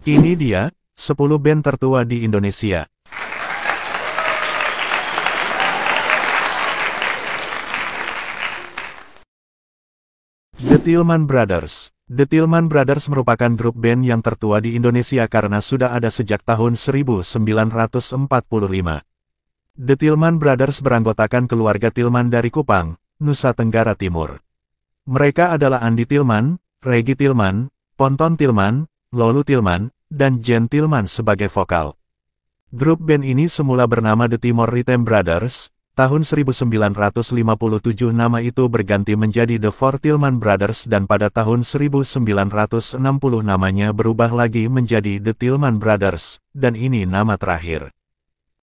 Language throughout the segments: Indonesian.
Ini dia, 10 band tertua di Indonesia. The Tillman Brothers. The Tillman Brothers merupakan grup band yang tertua di Indonesia karena sudah ada sejak tahun 1945. The Tillman Brothers beranggotakan keluarga Tillman dari Kupang, Nusa Tenggara Timur. Mereka adalah Andi Tillman, Reggy Tillman, Ponton Tillman, Lolu Tillman, dan Jen Tillman sebagai vokal. Grup band ini semula bernama The Timor Rhythm Brothers. Tahun 1957 nama itu berganti menjadi The Four Tillman Brothers dan pada tahun 1960 namanya berubah lagi menjadi The Tillman Brothers, dan ini nama terakhir.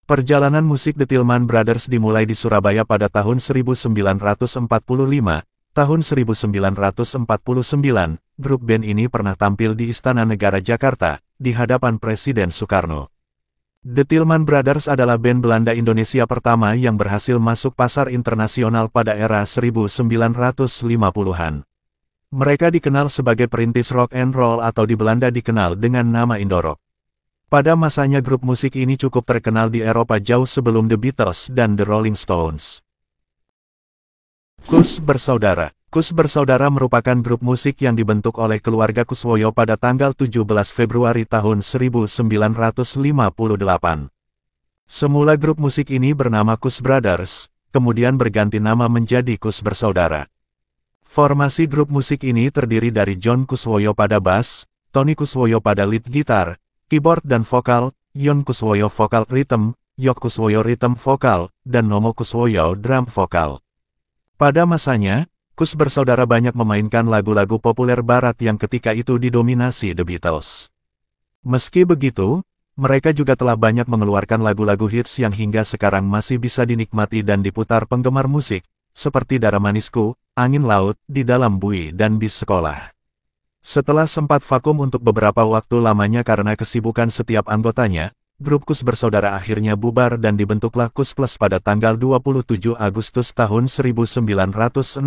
Perjalanan musik The Tillman Brothers dimulai di Surabaya pada tahun 1945. Tahun 1949, grup band ini pernah tampil di Istana Negara Jakarta, di hadapan Presiden Soekarno. The Tillman Brothers adalah band Belanda Indonesia pertama yang berhasil masuk pasar internasional pada era 1950-an. Mereka dikenal sebagai perintis rock and roll atau di Belanda dikenal dengan nama Indorok. Pada masanya grup musik ini cukup terkenal di Eropa jauh sebelum The Beatles dan The Rolling Stones. Kus Bersaudara. Kus Bersaudara merupakan grup musik yang dibentuk oleh keluarga Kuswoyo pada tanggal 17 Februari tahun 1958. Semula grup musik ini bernama Kus Brothers, kemudian berganti nama menjadi Kus Bersaudara. Formasi grup musik ini terdiri dari John Kuswoyo pada bass, Tony Kuswoyo pada lead gitar, keyboard dan vokal, Yon Kuswoyo vokal rhythm, Yok Kuswoyo rhythm vokal, dan Nomo Kuswoyo drum vokal. Pada masanya, Kus Bersaudara banyak memainkan lagu-lagu populer barat yang ketika itu didominasi The Beatles. Meski begitu, mereka juga telah banyak mengeluarkan lagu-lagu hits yang hingga sekarang masih bisa dinikmati dan diputar penggemar musik, seperti Dara Manisku, Angin Laut, Di Dalam Bui dan Bis Sekolah. Setelah sempat vakum untuk beberapa waktu lamanya karena kesibukan setiap anggotanya, grup Kus Bersaudara akhirnya bubar dan dibentuklah Kus Plus pada tanggal 27 Agustus tahun 1968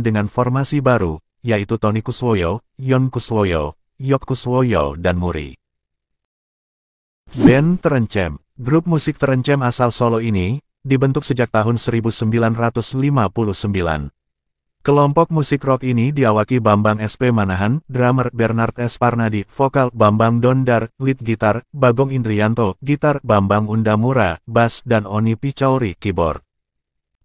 dengan formasi baru, yaitu Tony Kuswoyo, Yon Kuswoyo, Yok Kuswoyo dan Muri. Band Terencem. Grup musik Terencem asal Solo ini, dibentuk sejak tahun 1959. Kelompok musik rock ini diawaki Bambang SP Manahan, drummer Bernard S. Parnadi, vokal Bambang Dondar, lead gitar, Bagong Indrianto, gitar Bambang Undamura, bass dan Oni Picauri, keyboard.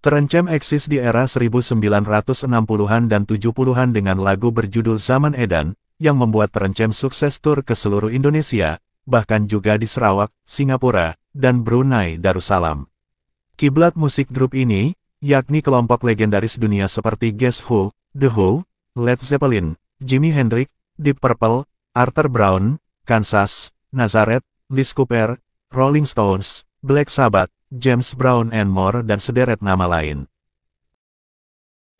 Terencem eksis di era 1960-an dan 70-an dengan lagu berjudul Zaman Edan, yang membuat Terencem sukses tur ke seluruh Indonesia, bahkan juga di Sarawak, Singapura, dan Brunei Darussalam. Kiblat musik grup ini, yakni kelompok legendaris dunia seperti Guess Who, The Who, Led Zeppelin, Jimi Hendrix, Deep Purple, Arthur Brown, Kansas, Nazareth, Alice Cooper, Rolling Stones, Black Sabbath, James Brown and more dan sederet nama lain.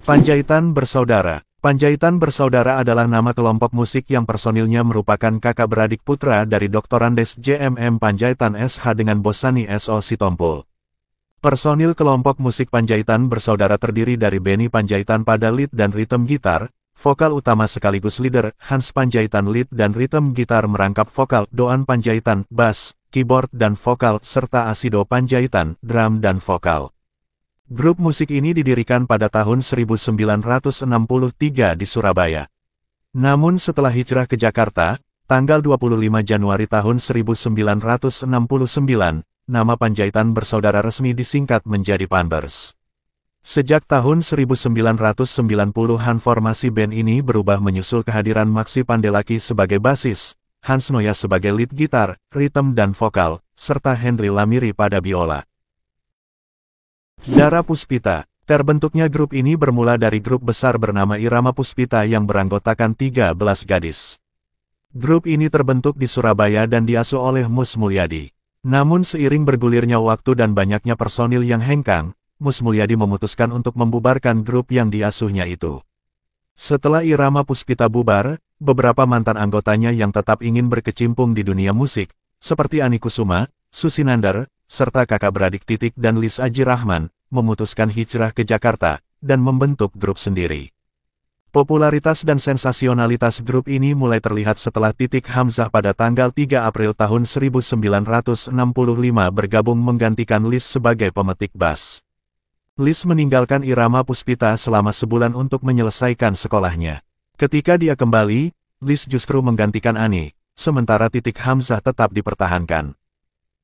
Panjaitan Bersaudara. Panjaitan Bersaudara adalah nama kelompok musik yang personilnya merupakan kakak beradik putra dari Dr. Andes JMM Panjaitan SH dengan Bosani SO Sitompul. Personil kelompok musik Panjaitan Bersaudara terdiri dari Benny Panjaitan pada lead dan rhythm gitar, vokal utama sekaligus leader, Hans Panjaitan lead dan rhythm gitar merangkap vokal, Doan Panjaitan, bass, keyboard dan vokal, serta Asido Panjaitan, drum dan vokal. Grup musik ini didirikan pada tahun 1963 di Surabaya. Namun setelah hijrah ke Jakarta, tanggal 25 Januari tahun 1969, nama Panjaitan Bersaudara resmi disingkat menjadi Panbers. Sejak tahun 1990-an formasi band ini berubah menyusul kehadiran Maxi Pandelaki sebagai basis, Hans Noya sebagai lead gitar, rhythm dan vokal, serta Henry Lamiri pada biola. Dara Puspita. Terbentuknya grup ini bermula dari grup besar bernama Irama Puspita yang beranggotakan 13 gadis. Grup ini terbentuk di Surabaya dan diasuh oleh Mus Mulyadi. Namun seiring bergulirnya waktu dan banyaknya personil yang hengkang, Mus Mulyadi memutuskan untuk membubarkan grup yang diasuhnya itu. Setelah Irama Puspita bubar, beberapa mantan anggotanya yang tetap ingin berkecimpung di dunia musik, seperti Ani Kusuma, Susi Nandar, serta kakak beradik Titik dan Lis Aji Rahman, memutuskan hijrah ke Jakarta, dan membentuk grup sendiri. Popularitas dan sensasionalitas grup ini mulai terlihat setelah Titik Hamzah pada tanggal 3 April tahun 1965 bergabung menggantikan Lis sebagai pemetik bass. Lis meninggalkan Irama Puspita selama sebulan untuk menyelesaikan sekolahnya. Ketika dia kembali, Lis justru menggantikan Ani, sementara Titik Hamzah tetap dipertahankan.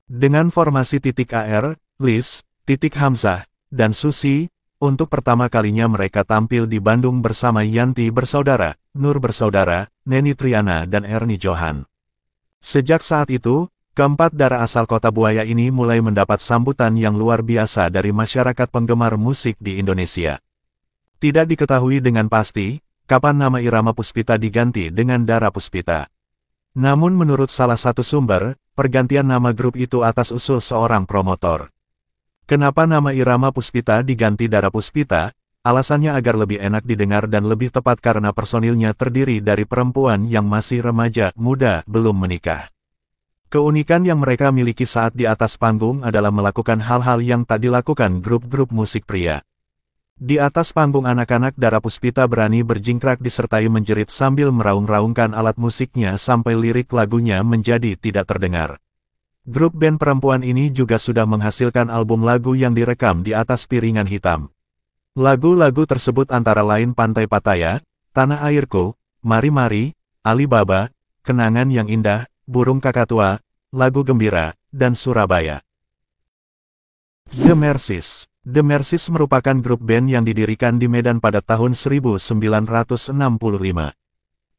Dengan formasi Titik AR, Lis, Titik Hamzah, dan Susi, untuk pertama kalinya mereka tampil di Bandung bersama Yanti bersaudara, Nur bersaudara, Neni Triana dan Ernie Johan. Sejak saat itu, keempat darah asal Kota Buaya ini mulai mendapat sambutan yang luar biasa dari masyarakat penggemar musik di Indonesia. Tidak diketahui dengan pasti, kapan nama Irama Puspita diganti dengan Dara Puspita. Namun menurut salah satu sumber, pergantian nama grup itu atas usul seorang promotor. Kenapa nama Irama Puspita diganti Dara Puspita? Alasannya agar lebih enak didengar dan lebih tepat karena personilnya terdiri dari perempuan yang masih remaja, muda, belum menikah. Keunikan yang mereka miliki saat di atas panggung adalah melakukan hal-hal yang tak dilakukan grup-grup musik pria. Di atas panggung anak-anak Dara Puspita berani berjingkrak disertai menjerit sambil meraung-raungkan alat musiknya sampai lirik lagunya menjadi tidak terdengar. Grup band perempuan ini juga sudah menghasilkan album lagu yang direkam di atas piringan hitam. Lagu-lagu tersebut antara lain Pantai Pattaya, Tanah Airku, Mari Mari, Alibaba, Kenangan yang Indah, Burung Kakatua, Lagu Gembira, dan Surabaya. The Mercies. The Mercies merupakan grup band yang didirikan di Medan pada tahun 1965.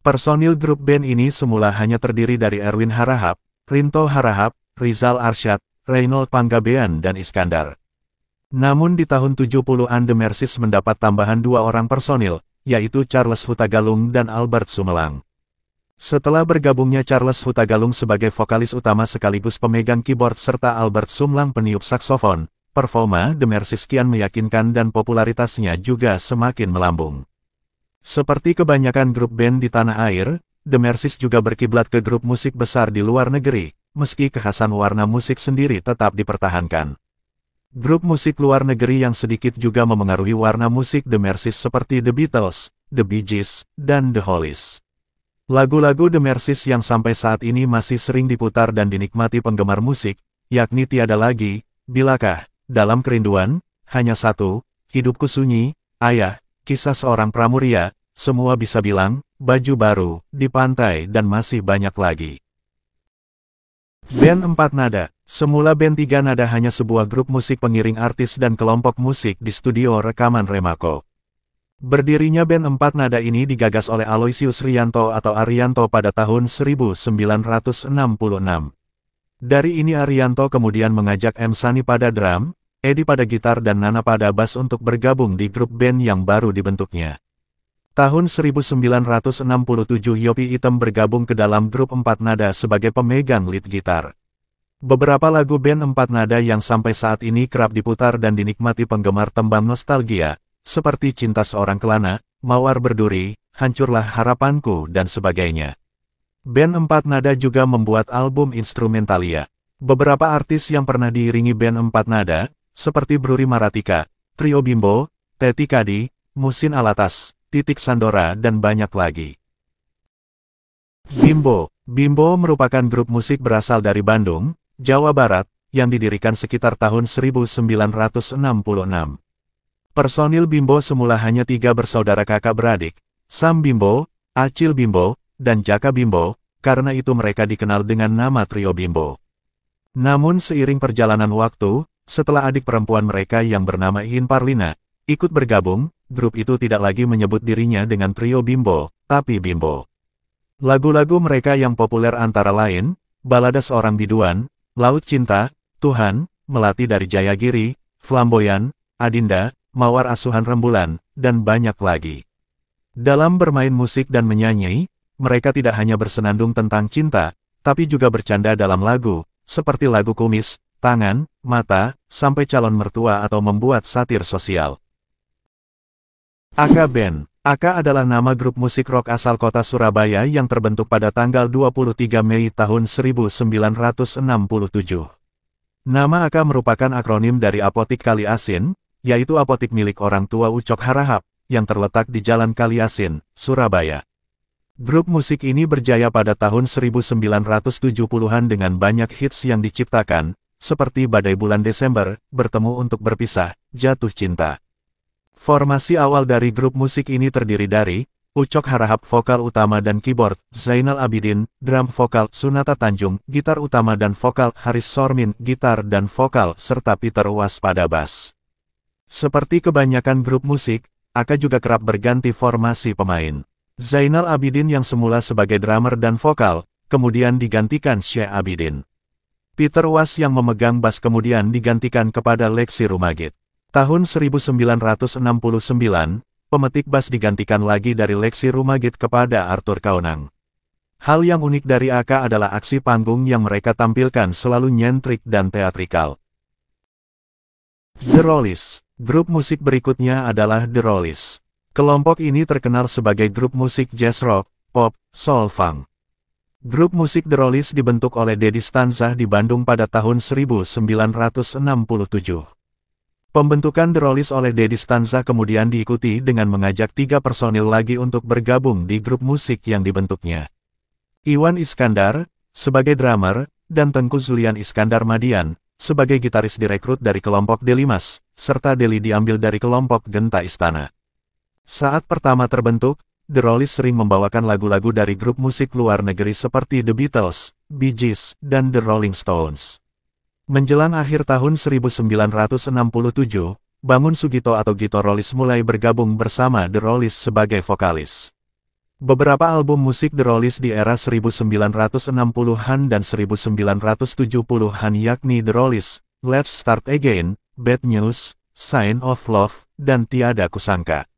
Personil grup band ini semula hanya terdiri dari Erwin Harahap, Rinto Harahap, Rizal Arsyad, Reynold Panggabean dan Iskandar. Namun di tahun 70-an The Mercies mendapat tambahan 2 orang personil, yaitu Charles Hutagalung dan Albert Sumelang. Setelah bergabungnya Charles Hutagalung sebagai vokalis utama sekaligus pemegang keyboard serta Albert Sumelang peniup saksofon, performa The Mercies kian meyakinkan dan popularitasnya juga semakin melambung. Seperti kebanyakan grup band di tanah air, The Mercies juga berkiblat ke grup musik besar di luar negeri, meski kekhasan warna musik sendiri tetap dipertahankan. Grup musik luar negeri yang sedikit juga memengaruhi warna musik The Mercies seperti The Beatles, The Bee Gees, dan The Hollies. Lagu-lagu The Mercies yang sampai saat ini masih sering diputar dan dinikmati penggemar musik, yakni Tiada Lagi, Bilakah, Dalam Kerinduan, Hanya Satu, Hidupku Sunyi, Ayah, Kisah Seorang Pramuria, Semua Bisa Bilang, Baju Baru, Di Pantai dan masih banyak lagi. Band 4 Nada. Semula band 3 Nada hanya sebuah grup musik pengiring artis dan kelompok musik di studio rekaman Remako. Berdirinya band 4 Nada ini digagas oleh Aloysius Rianto atau Arianto pada tahun 1966. Dari ini Arianto kemudian mengajak M. Sani pada drum, Edi pada gitar dan Nana pada bass untuk bergabung di grup band yang baru dibentuknya. Tahun 1967 Yopi Item bergabung ke dalam grup 4 Nada sebagai pemegang lead gitar. Beberapa lagu band 4 Nada yang sampai saat ini kerap diputar dan dinikmati penggemar tembang nostalgia, seperti Cinta Seorang Kelana, Mawar Berduri, Hancurlah Harapanku dan sebagainya. Band 4 Nada juga membuat album instrumentalia. Beberapa artis yang pernah diiringi band 4 Nada, seperti Bruri Maratika, Trio Bimbo, Teti Kadi, Musin Alatas, Titik Sandora dan banyak lagi. Bimbo. Bimbo merupakan grup musik berasal dari Bandung, Jawa Barat, yang didirikan sekitar tahun 1966. Personil Bimbo semula hanya 3 bersaudara kakak beradik, Sam Bimbo, Acil Bimbo, dan Jaka Bimbo, karena itu mereka dikenal dengan nama Trio Bimbo. Namun seiring perjalanan waktu, setelah adik perempuan mereka yang bernama Iin Parlina ikut bergabung, grup itu tidak lagi menyebut dirinya dengan Trio Bimbo, tapi Bimbo. Lagu-lagu mereka yang populer antara lain, Balada Seorang Biduan, Laut Cinta, Tuhan, Melati dari Jayagiri, Flamboyan, Adinda, Mawar Asuhan Rembulan, dan banyak lagi. Dalam bermain musik dan menyanyi, mereka tidak hanya bersenandung tentang cinta, tapi juga bercanda dalam lagu, seperti lagu Kumis, Tangan, Mata, sampai Calon Mertua atau membuat satir sosial. Aka Band. Aka adalah nama grup musik rock asal kota Surabaya yang terbentuk pada tanggal 23 Mei tahun 1967. Nama Aka merupakan akronim dari Apotik Kali Asin, yaitu apotik milik orang tua Ucok Harahap, yang terletak di Jalan Kaliasin, Surabaya. Grup musik ini berjaya pada tahun 1970-an dengan banyak hits yang diciptakan, seperti Badai Bulan Desember, Bertemu Untuk Berpisah, Jatuh Cinta. Formasi awal dari grup musik ini terdiri dari Ucok Harahap vokal utama dan keyboard, Zainal Abidin, drum vokal, Sunata Tanjung, gitar utama dan vokal, Haris Sormin, gitar dan vokal, serta Peter Uwas pada bass. Seperti kebanyakan grup musik, Aka juga kerap berganti formasi pemain. Zainal Abidin yang semula sebagai drummer dan vokal, kemudian digantikan Syekh Abidin. Peter Uwas yang memegang bass kemudian digantikan kepada Lexi Rumagit. Tahun 1969, pemetik bass digantikan lagi dari Lexi Rumagit kepada Arthur Kaunang. Hal yang unik dari Aka adalah aksi panggung yang mereka tampilkan selalu nyentrik dan teatrikal. The Rollies. Grup musik berikutnya adalah The Rollies. Kelompok ini terkenal sebagai grup musik jazz rock, pop, soul funk. Grup musik The Rollies dibentuk oleh Dedi Stanza di Bandung pada tahun 1967. Pembentukan The Rollies oleh Dedi Stanza kemudian diikuti dengan mengajak 3 personil lagi untuk bergabung di grup musik yang dibentuknya. Iwan Iskandar, sebagai drummer, dan Tengku Zulian Iskandar Madian, sebagai gitaris direkrut dari kelompok Delimas, serta Deli diambil dari kelompok Genta Istana. Saat pertama terbentuk, The Rollies sering membawakan lagu-lagu dari grup musik luar negeri seperti The Beatles, Bee Gees, dan The Rolling Stones. Menjelang akhir tahun 1967, Bangun Sugito atau Gito Rollies mulai bergabung bersama The Rollies sebagai vokalis. Beberapa album musik The Rollies di era 1960-an dan 1970-an yakni The Rollies, Let's Start Again, Bad News, Sign of Love, dan Tiada Kusangka.